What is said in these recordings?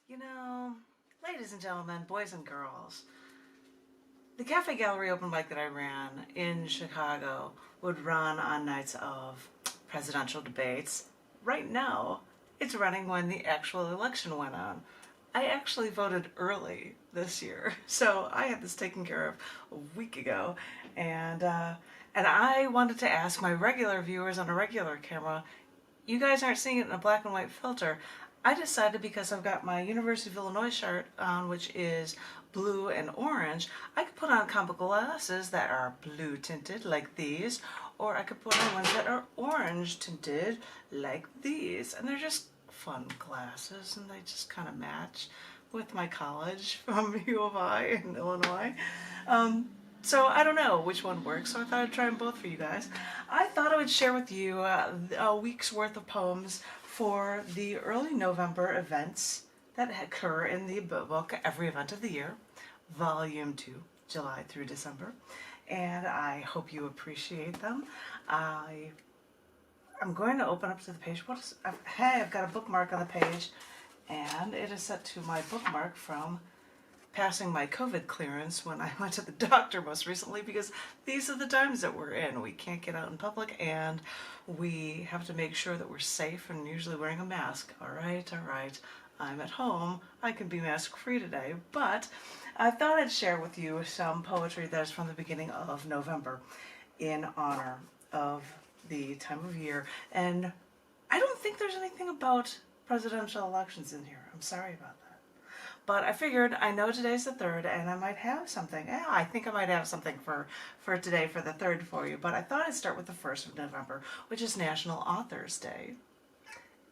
You know, ladies and gentlemen, boys and girls, the Cafe Gallery open mic that I ran in Chicago would run on nights of presidential debates. Right now, it's running when the actual election went on. I actually voted early this year, so I had this taken care of a week ago, and I wanted to ask my regular viewers on a regular camera, you guys aren't seeing it in a black and white filter. I decided, because I've got my University of Illinois shirt on, which is blue and orange, I could put on comic glasses that are blue tinted like these, or I could put on ones that are orange tinted like these. And they're just fun glasses, and they just kind of match with my college from U of I in Illinois. So I don't know which one works, so I thought I'd try them both for you guys. I thought I would share with you a week's worth of poems for the early November events that occur in the book Every Event of the Year, Volume 2, July through December. And I hope you appreciate them. I'm going to open up to the page. Hey, I've got a bookmark on the page, and it is set to my bookmark from passing my COVID clearance when I went to the doctor most recently, because these are the times that we're in. We can't get out in public, and we have to make sure that we're safe and usually wearing a mask. All right, I'm at home. I can be mask free today, but I thought I'd share with you some poetry that is from the beginning of November in honor of the time of year. And I don't think there's anything about presidential elections in here. I'm sorry about that. But I figured, I know today's the 3rd, and I might have something. Yeah, I think I might have something for today, for the 3rd for you. But I thought I'd start with the 1st of November, which is National Authors Day.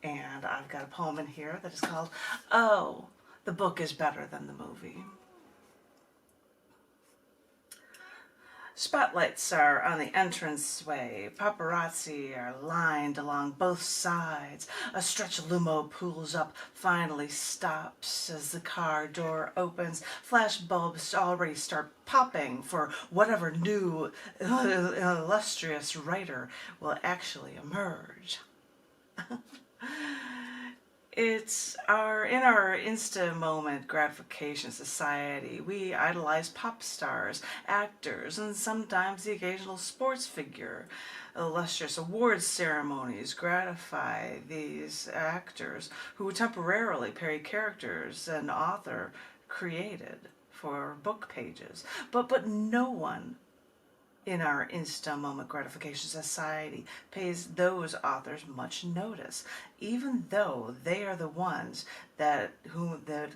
And I've got a poem in here that is called, Oh, the Book is Better Than the Movie. Spotlights are on the entranceway. Paparazzi are lined along both sides. A stretch of limo pulls up, finally stops as the car door opens. Flash bulbs already start popping for whatever new illustrious writer will actually emerge. It's in our insta-moment gratification society, we idolize pop stars, actors, and sometimes the occasional sports figure. Illustrious awards ceremonies gratify these actors who temporarily play characters an author created for book pages. But no one in our insta-moment gratification society pays those authors much notice, even though they are the ones that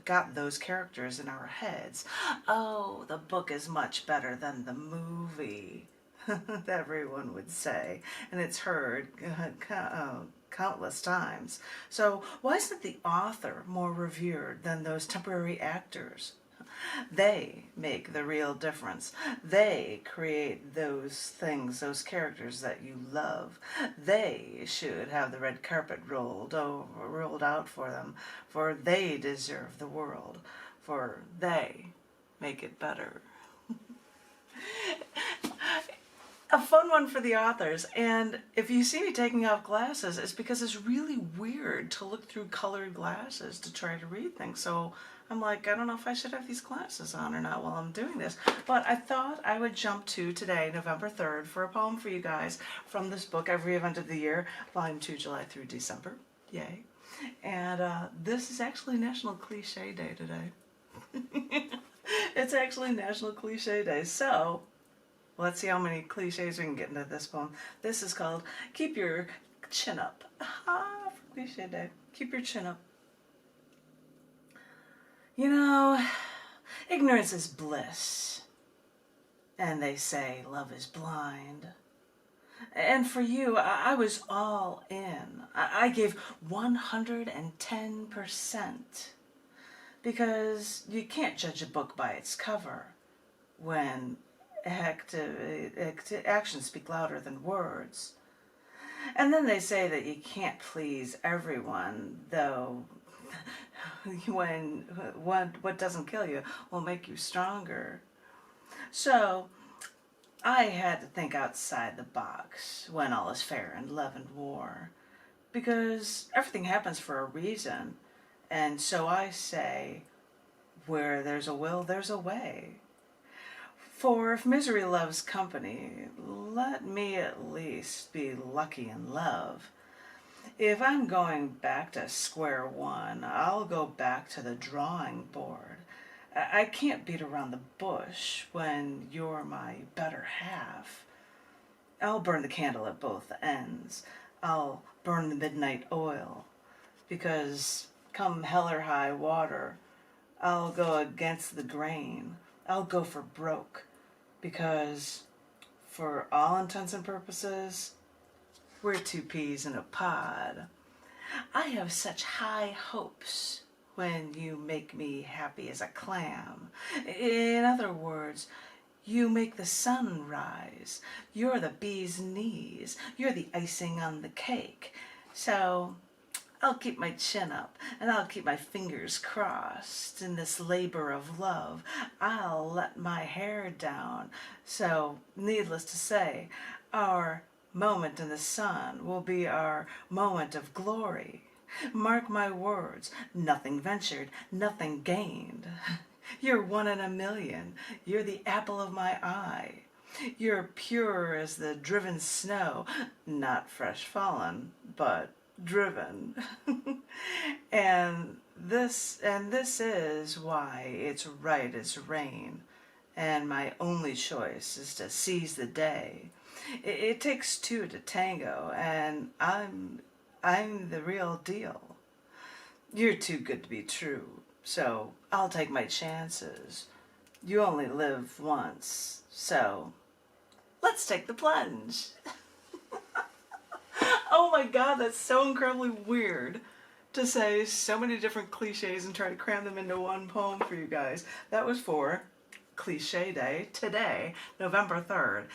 got those characters in our heads. Oh, the book is much better than the movie, everyone would say, and it's heard countless times. So why isn't the author more revered than those temporary actors? They make the real difference. They create those things, those characters that you love. They should have the red carpet rolled out for them, for they deserve the world, for they make it better. A fun one for the authors, and if you see me taking off glasses, it's because it's really weird to look through colored glasses to try to read things. So I'm like, I don't know if I should have these glasses on or not while I'm doing this. But I thought I would jump to today, November 3rd, for a poem for you guys from this book, Every Event of the Year, Volume 2, July through December. Yay. And this is actually National Cliche Day today. It's actually National Cliche Day. So let's see how many cliches we can get into this poem. This is called Keep Your Chin Up. For Cliche Day. Keep your chin up. You know, ignorance is bliss, and they say love is blind. And for you, I was all in. I gave 110%, because you can't judge a book by its cover when actions speak louder than words. And then they say that you can't please everyone, though when what doesn't kill you will make you stronger. So I had to think outside the box when all is fair in love and war, because everything happens for a reason, And so I say, where there's a will, there's a way. For if misery loves company, let me at least be lucky in love. If I'm going back to square one, I'll go back to the drawing board. I can't beat around the bush when you're my better half. I'll burn the candle at both ends. I'll burn the midnight oil. Because come hell or high water, I'll go against the grain. I'll go for broke. Because for all intents and purposes, we're two peas in a pod. I have such high hopes when you make me happy as a clam. In other words, you make the sun rise. You're the bee's knees. You're the icing on the cake. So I'll keep my chin up and I'll keep my fingers crossed in this labor of love. I'll let my hair down. So, needless to say, our moment in the sun will be our moment of glory. Mark my words, nothing ventured, nothing gained. You're one in a million. You're the apple of my eye. You're pure as the driven snow, not fresh fallen, but driven. and this is why it's right as rain, and my only choice is to seize the day. It takes two to tango, and I'm the real deal. You're too good to be true, so I'll take my chances. You only live once, so let's take the plunge. Oh my god, that's so incredibly weird to say so many different cliches and try to cram them into one poem for you guys. That was for Cliche Day today, November 3rd.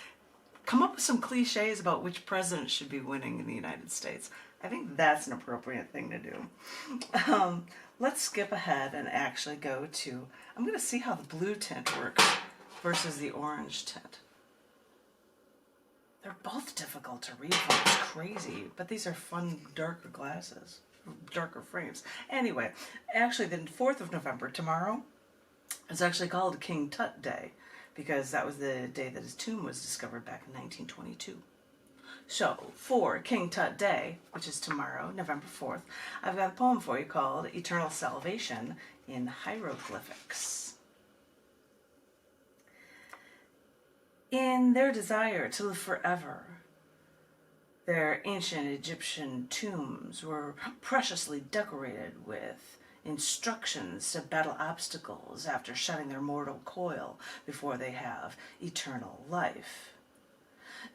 Come up with some cliches about which president should be winning in the United States. I think that's an appropriate thing to do. Let's skip ahead and actually go to, I'm going to see how the blue tint works versus the orange tint. They're both difficult to read. It's crazy, but these are fun, darker glasses, darker frames. Anyway, actually the 4th of November, tomorrow, is actually called King Tut Day, because that was the day that his tomb was discovered back in 1922. So, for King Tut Day, which is tomorrow, November 4th, I've got a poem for you called Eternal Salvation in Hieroglyphics. In their desire to live forever, their ancient Egyptian tombs were preciously decorated with instructions to battle obstacles after shedding their mortal coil before they have eternal life.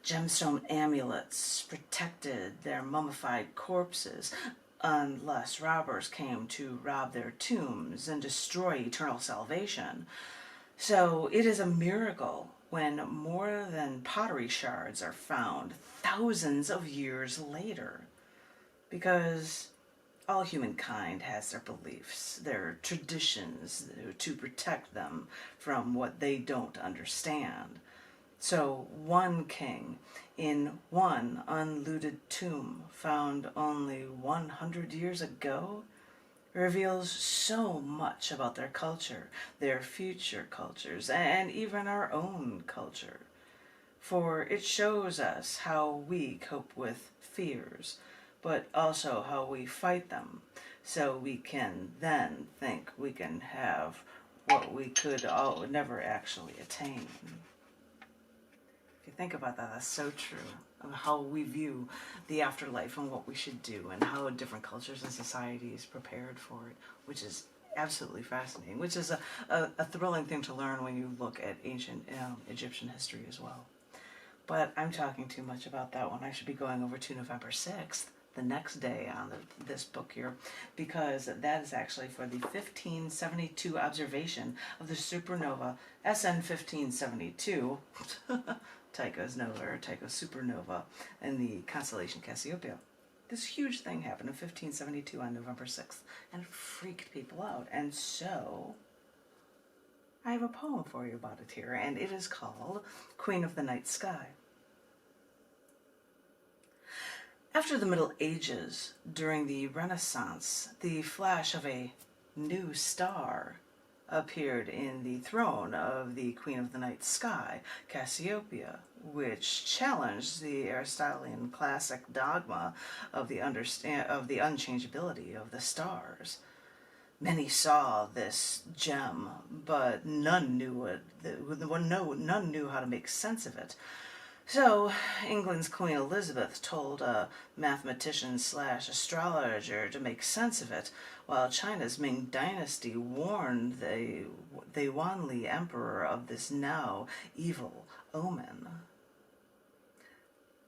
Gemstone amulets protected their mummified corpses unless robbers came to rob their tombs and destroy eternal salvation. So it is a miracle when more than pottery shards are found thousands of years later, because all humankind has their beliefs, their traditions to protect them from what they don't understand. So one king in one unlooted tomb found only 100 years ago reveals so much about their culture, their future cultures, and even our own culture. For it shows us how we cope with fears, but also how we fight them, so we can then think we can have what we could never actually attain. If you think about that, that's so true, of how we view the afterlife and what we should do and how different cultures and societies prepared for it, which is absolutely fascinating, which is a thrilling thing to learn when you look at ancient Egyptian history as well. But I'm talking too much about that one. I should be going over to November 6th, the next day on this book here, because that is actually for the 1572 observation of the supernova SN 1572, Tycho's nova, or Tycho's supernova, in the constellation Cassiopeia. This huge thing happened in 1572 on November 6th, and it freaked people out. And so, I have a poem for you about it here, and it is called Queen of the Night Sky. After the Middle Ages, during the Renaissance, the flash of a new star appeared in the throne of the Queen of the Night Sky, Cassiopeia, which challenged the Aristotelian classic dogma of the unchangeability of the stars. Many saw this gem, but none knew how to make sense of it. So, England's Queen Elizabeth told a mathematician/astrologer to make sense of it, while China's Ming Dynasty warned the Wanli Emperor of this now evil omen.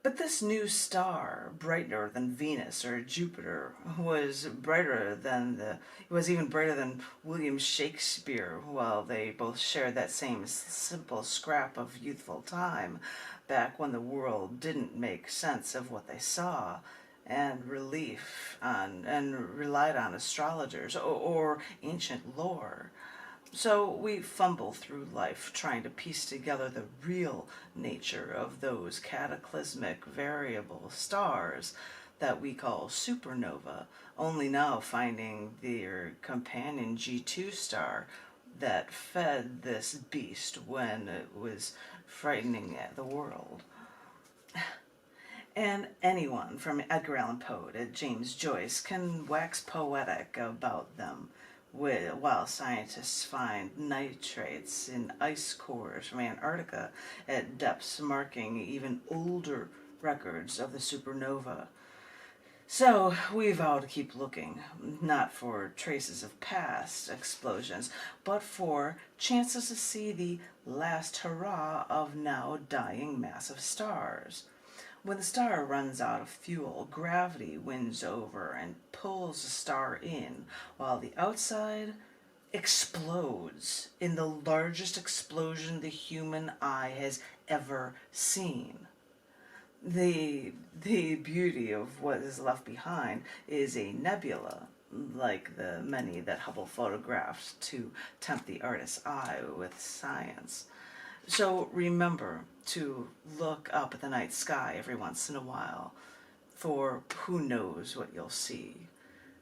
But this new star, brighter than Venus or Jupiter, was even brighter than William Shakespeare, while they both shared that same simple scrap of youthful time, back when the world didn't make sense of what they saw, and relied on astrologers or ancient lore. So we fumble through life trying to piece together the real nature of those cataclysmic variable stars that we call supernova, only now finding their companion G2 star that fed this beast when it was frightening the world. And anyone from Edgar Allan Poe to James Joyce can wax poetic about them, while scientists find nitrates in ice cores from Antarctica at depths marking even older records of the supernova. So we vow to keep looking, not for traces of past explosions, but for chances to see the last hurrah of now dying massive stars. When the star runs out of fuel, gravity wins over and pulls the star in, while the outside explodes in the largest explosion the human eye has ever seen. The beauty of what is left behind is a nebula, like the many that Hubble photographed to tempt the artist's eye with science. So remember to look up at the night sky every once in a while, for who knows what you'll see.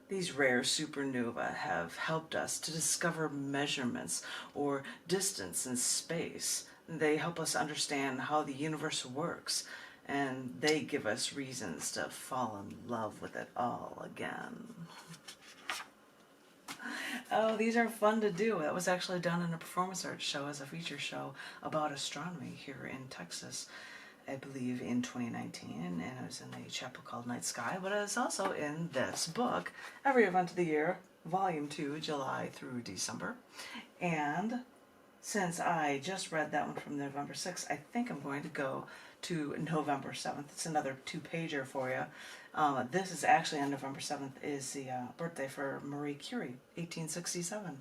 These rare supernovae have helped us to discover measurements or distance in space. They help us understand how the universe works, and they give us reasons to fall in love with it all again. Oh, these are fun to do. That was actually done in a performance arts show as a feature show about astronomy here in Texas, I believe in 2019, and it was in a chapel called Night Sky, but it's also in this book, Every Event of the Year, Volume 2, July through December. And since I just read that one from November 6th, I think I'm going to go to November 7th. It's another two-pager for you. This is actually on November 7th is the birthday for Marie Curie, 1867.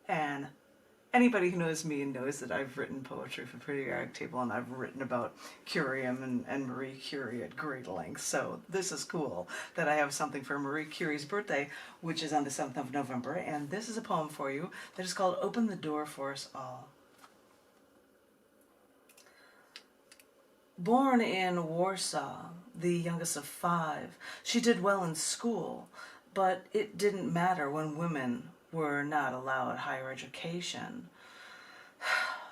And anybody who knows me knows that I've written poetry for Periodic Table, and I've written about curium and Marie Curie at great length. So this is cool that I have something for Marie Curie's birthday, which is on the 7th of November. And this is a poem for you that is called Open the Door for Us All. Born in Warsaw, the youngest of 5, she did well in school, but it didn't matter when women were not allowed higher education.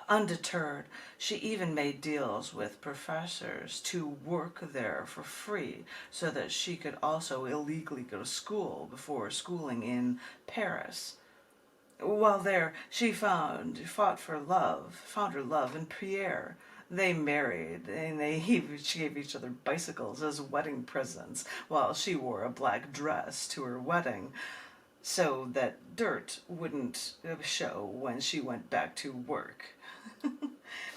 Undeterred, she even made deals with professors to work there for free so that she could also illegally go to school before schooling in Paris. While there, she found her love in Pierre. They married, and they each gave each other bicycles as wedding presents, while she wore a black dress to her wedding, so that dirt wouldn't show when she went back to work.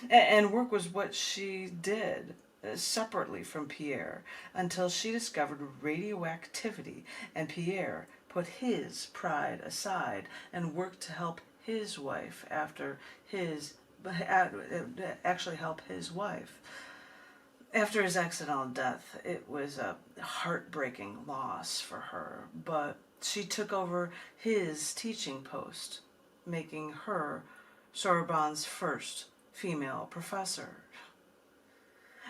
And work was what she did, separately from Pierre, until she discovered radioactivity, and Pierre put his pride aside and worked to help his wife help his wife. After his accidental death, it was a heartbreaking loss for her, but she took over his teaching post, making her Sorbonne's first female professor.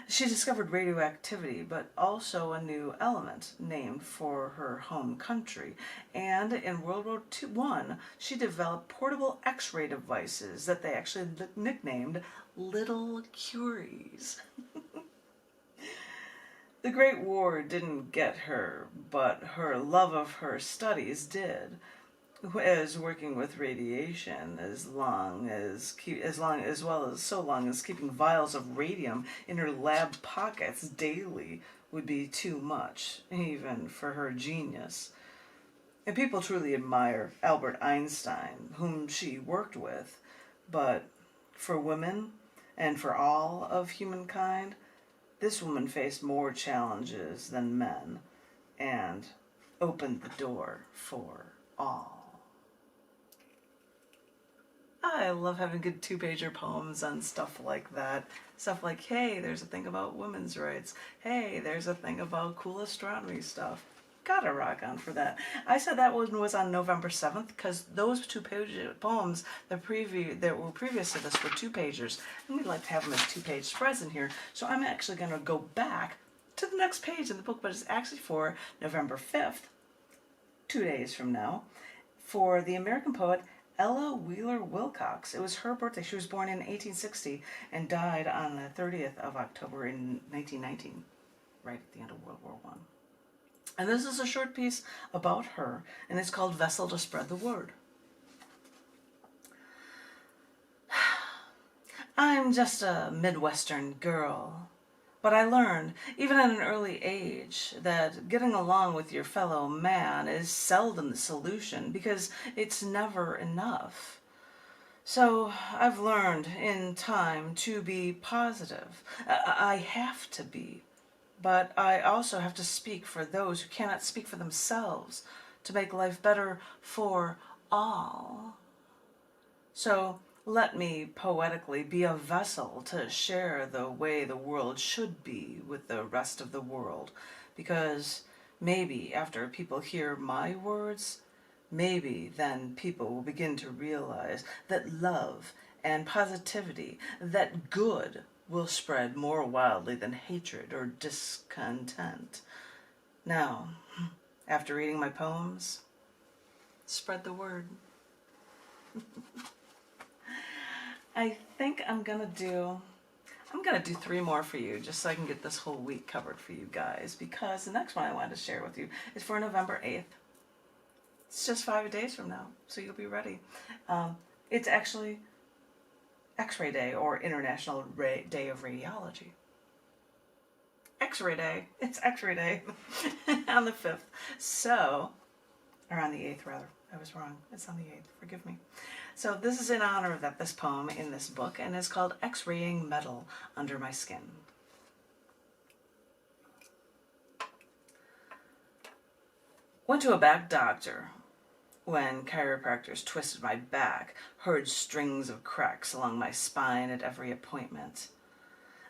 She discovered radioactivity, but also a new element named for her home country. And in World War I, she developed portable X-ray devices that they actually nicknamed Little Curies. The Great War didn't get her, but her love of her studies did. As working with radiation as long as so long as keeping vials of radium in her lab pockets daily would be too much, even for her genius. And people truly admire Albert Einstein, whom she worked with, but for women and for all of humankind, this woman faced more challenges than men and opened the door for all. I love having good two-pager poems on stuff like that. Stuff like, hey, there's a thing about women's rights. Hey, there's a thing about cool astronomy stuff. Gotta rock on for that. I said that one was on November 7th because those two-page poems that were previous to this were two-pagers. And we'd like to have them as two-page spreads in here. So I'm actually going to go back to the next page in the book, but it's actually for November 5th, 2 days from now, for the American poet Ella Wheeler Wilcox. It was her birthday. She was born in 1860 and died on the 30th of October in 1919, right at the end of World War I. And this is a short piece about her, and it's called Vessel to Spread the Word. I'm just a Midwestern girl, but I learned, even at an early age, that getting along with your fellow man is seldom the solution because it's never enough. So I've learned in time to be positive. I have to be. But I also have to speak for those who cannot speak for themselves to make life better for all. So let me poetically be a vessel to share the way the world should be with the rest of the world, because maybe after people hear my words, maybe then people will begin to realize that love and positivity, that good will spread more wildly than hatred or discontent. Now, after reading my poems, spread the word. I think I'm gonna do 3 more for you just so I can get this whole week covered for you guys, because the next one I wanted to share with you is for November 8th. It's just 5 days from now, so you'll be ready. It's actually Xray Day, or International Day of Radiology. Xray Day. It's Xray Day on the 5th. So, or on the 8th rather. I was wrong. It's on the 8th. Forgive me. So this is in honor of this poem in this book, and it's called X-raying Metal Under My Skin. Went to a back doctor when chiropractors twisted my back, heard strings of cracks along my spine at every appointment.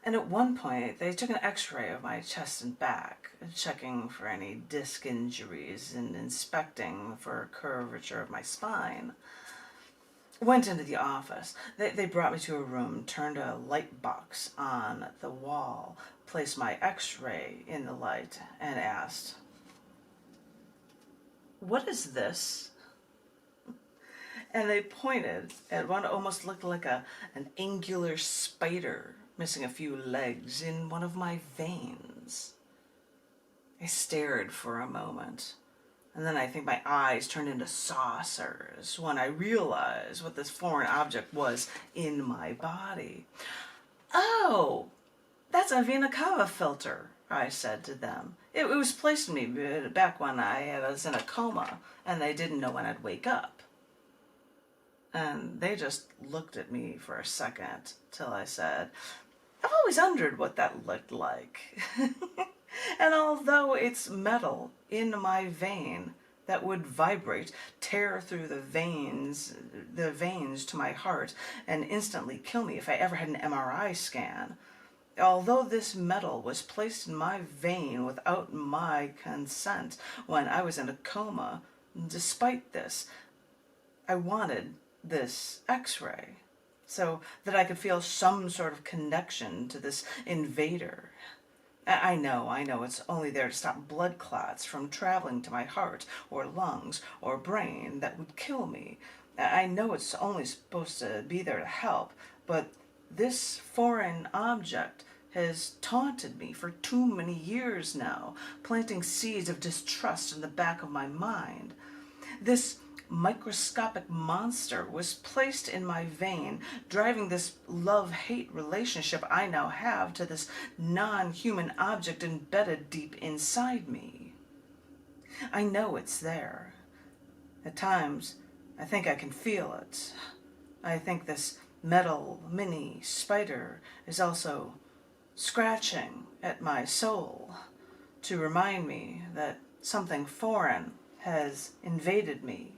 And at one point, they took an x-ray of my chest and back, checking for any disc injuries and inspecting for curvature of my spine. Went into the office. They brought me to a room, turned a light box on the wall, placed my x-ray in the light, and asked, "What is this?" And they pointed at what almost looked like an angular spider missing a few legs in one of my veins. I stared for a moment, and then I think my eyes turned into saucers when I realized what this foreign object was in my body. "Oh, that's a Vena Cava filter," I said to them. It was placed in me back when I was in a coma, and they didn't know when I'd wake up. And they just looked at me for a second till I said, "I've always wondered what that looked like." And although it's metal in my vein that would vibrate, tear through the veins to my heart, and instantly kill me if I ever had an MRI scan, although this metal was placed in my vein without my consent when I was in a coma, despite this, I wanted this x-ray. so that I could feel some sort of connection to this invader. I know, it's only there to stop blood clots from traveling to my heart or lungs or brain that would kill me. I know it's only supposed to be there to help, but this foreign object has taunted me for too many years now, planting seeds of distrust in the back of my mind. This microscopic monster was placed in my vein, driving this love-hate relationship I now have to this non-human object embedded deep inside me. I know it's there. At times, I think I can feel it. I think this metal mini spider is also scratching at my soul to remind me that something foreign has invaded me.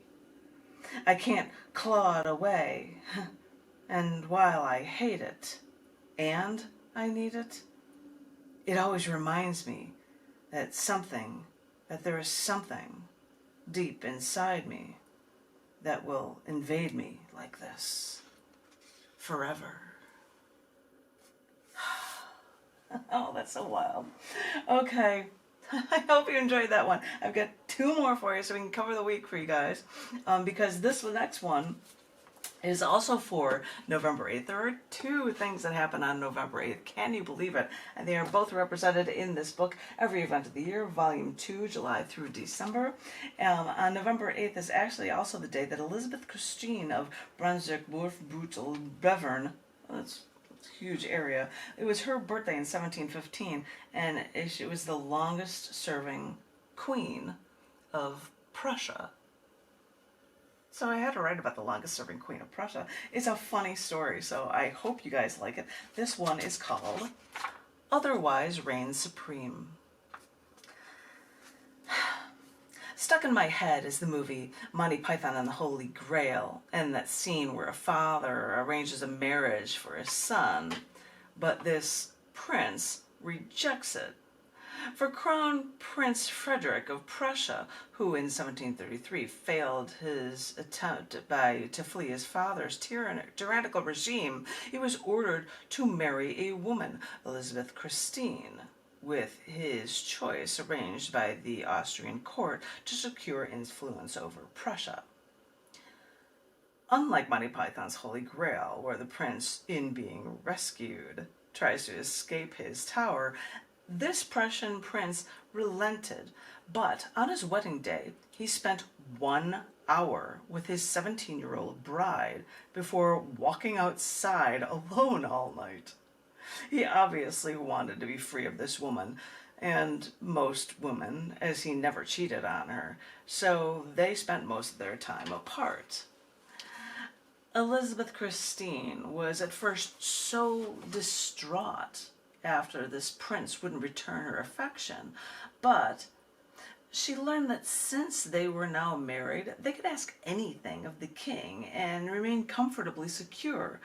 I can't claw it away, and while I hate it, and I need it, it always reminds me that there is something deep inside me that will invade me like this, forever. Oh, that's so wild. Okay. I hope you enjoyed that one. I've got 2 more for you so we can cover the week for you guys. Because this next one is also for November 8th. There are 2 things that happen on November 8th. Can you believe it? And they are both represented in this book, Every Event of the Year, Volume 2, July through December. On November 8th is actually also the day that Elizabeth Christine of Brunswick-Wolfenbüttel-Bevern, that's huge area. It was her birthday in 1715, and she was the longest serving queen of Prussia. So I had to write about the longest serving queen of Prussia. It's a funny story, so I hope you guys like it. This one is called Otherwise Reigns Supreme. Stuck in my head is the movie Monty Python and the Holy Grail, and that scene where a father arranges a marriage for his son, but this prince rejects it. For Crown Prince Frederick of Prussia, who in 1733 failed his attempt to flee his father's tyrannical regime, he was ordered to marry a woman, Elizabeth Christine, with his choice arranged by the Austrian court to secure influence over Prussia. Unlike Monty Python's Holy Grail, where the prince, in being rescued, tries to escape his tower, this Prussian prince relented, but on his wedding day, he spent 1 hour with his 17-year-old bride before walking outside alone all night. He obviously wanted to be free of this woman, and most women, as he never cheated on her, so they spent most of their time apart. Elizabeth Christine was at first so distraught after this prince wouldn't return her affection, but she learned that since they were now married, they could ask anything of the king and remain comfortably secure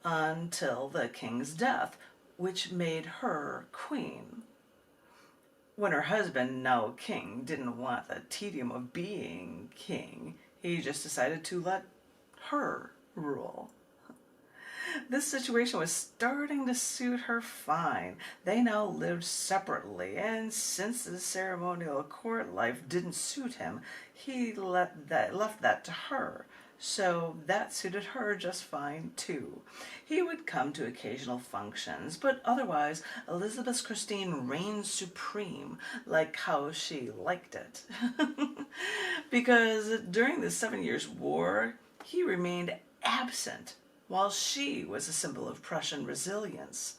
until the king's death, which made her queen. When her husband, now king, didn't want the tedium of being king, he just decided to let her rule. This situation was starting to suit her fine. They now lived separately, and since the ceremonial court life didn't suit him, he left that to her. So that suited her just fine too. He would come to occasional functions, but otherwise Elizabeth Christine reigned supreme, like how she liked it. Because during the 7 Years' War, he remained absent, while she was a symbol of Prussian resilience.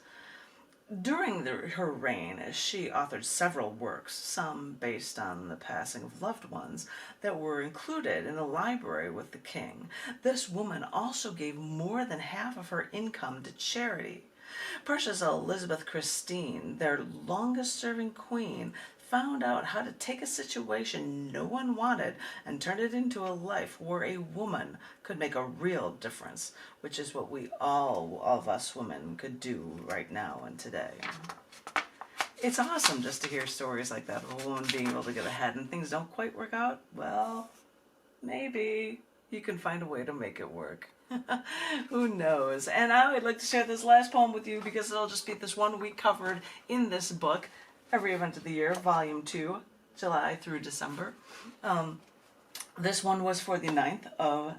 During her reign, she authored several works, some based on the passing of loved ones, that were included in the library with the king. This woman also gave more than half of her income to charity. Prussia's Elizabeth Christine, their longest-serving queen, found out how to take a situation no one wanted and turn it into a life where a woman could make a real difference, which is what all of us women could do right now and today. It's awesome just to hear stories like that of a woman being able to get ahead and things don't quite work out. Well, maybe you can find a way to make it work. Who knows? And I would like to share this last poem with you because it'll just be this one week covered in this book, Every Event of the Year, Volume 2, July through December. This one was for the 9th of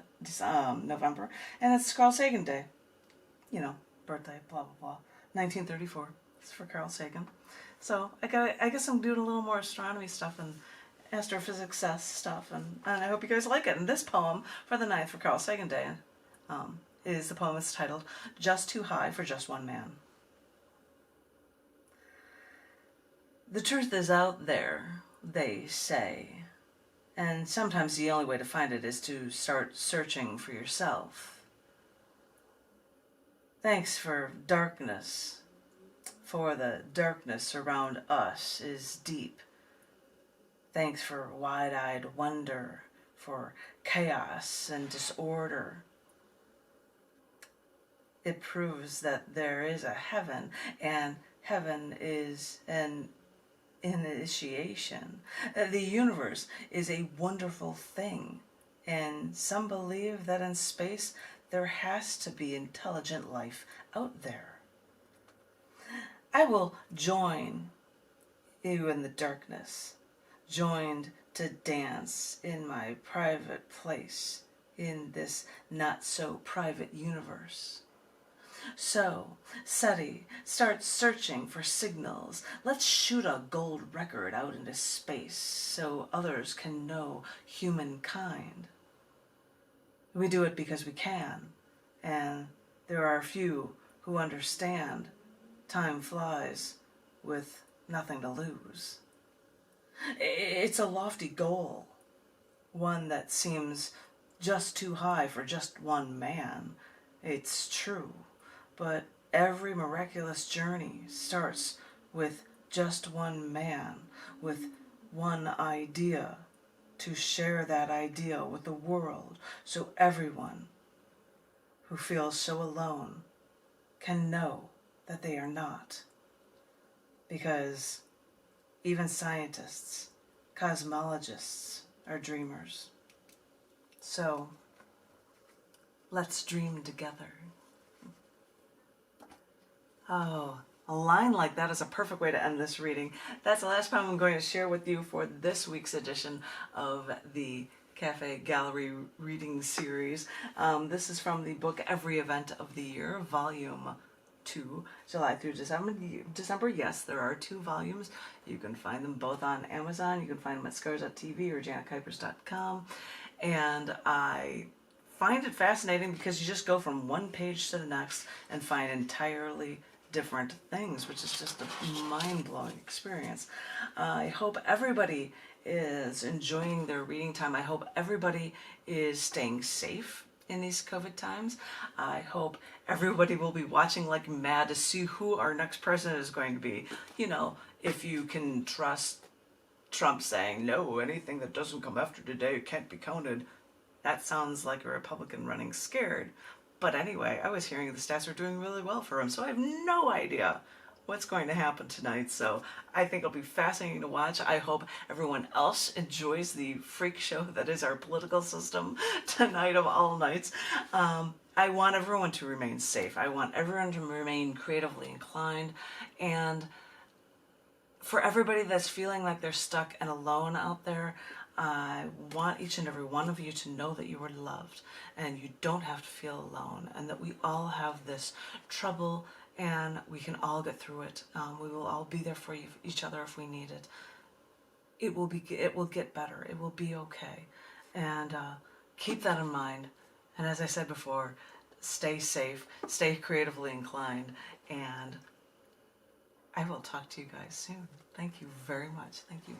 November, and it's Carl Sagan Day. You know, birthday, blah, blah, blah. 1934. It's for Carl Sagan. So I guess I'm doing a little more astronomy stuff and astrophysics stuff, and I hope you guys like it. And this poem for the 9th for Carl Sagan Day is the poem that's titled Just Too High for Just One Man. The truth is out there, they say, and sometimes the only way to find it is to start searching for yourself. Thanks for darkness, for the darkness around us is deep. Thanks for wide-eyed wonder, for chaos and disorder. It proves that there is a heaven, and heaven is an initiation. The universe is a wonderful thing, and some believe that in space there has to be intelligent life out there. I will join you in the darkness, joined to dance in my private place in this not-so-private universe. So, SETI, start searching for signals. Let's shoot a gold record out into space so others can know humankind. We do it because we can, and there are few who understand time flies with nothing to lose. It's a lofty goal, one that seems just too high for just one man. It's true. But every miraculous journey starts with just one man, with one idea, to share that idea with the world so everyone who feels so alone can know that they are not. Because even scientists, cosmologists are dreamers. So let's dream together. Oh, a line like that is a perfect way to end this reading. That's the last poem I'm going to share with you for this week's edition of the Cafe Gallery reading series. This is from the book Every Event of the Year, Volume 2, July through December. Yes, there are 2 volumes. You can find them both on Amazon. You can find them at scars.tv or janetkuypers.com. And I find it fascinating because you just go from one page to the next and find entirely different things, which is just a mind-blowing experience. I hope everybody is enjoying their reading time. I hope everybody is staying safe in these COVID times. I hope everybody will be watching like mad to see who our next president is going to be. You know, if you can trust Trump saying, no, anything that doesn't come after today can't be counted. That sounds like a Republican running scared. But anyway, I was hearing the stats were doing really well for him, so I have no idea what's going to happen tonight. So I think it'll be fascinating to watch. I hope everyone else enjoys the freak show that is our political system tonight of all nights. I want everyone to remain safe. I want everyone to remain creatively inclined. And for everybody that's feeling like they're stuck and alone out there, I want each and every one of you to know that you are loved and you don't have to feel alone, and that we all have this trouble and we can all get through it. We will all be there for each other if we need it. It will get better. It will be okay. And keep that in mind. And as I said before, stay safe, stay creatively inclined, and I will talk to you guys soon. Thank you very much. Thank you.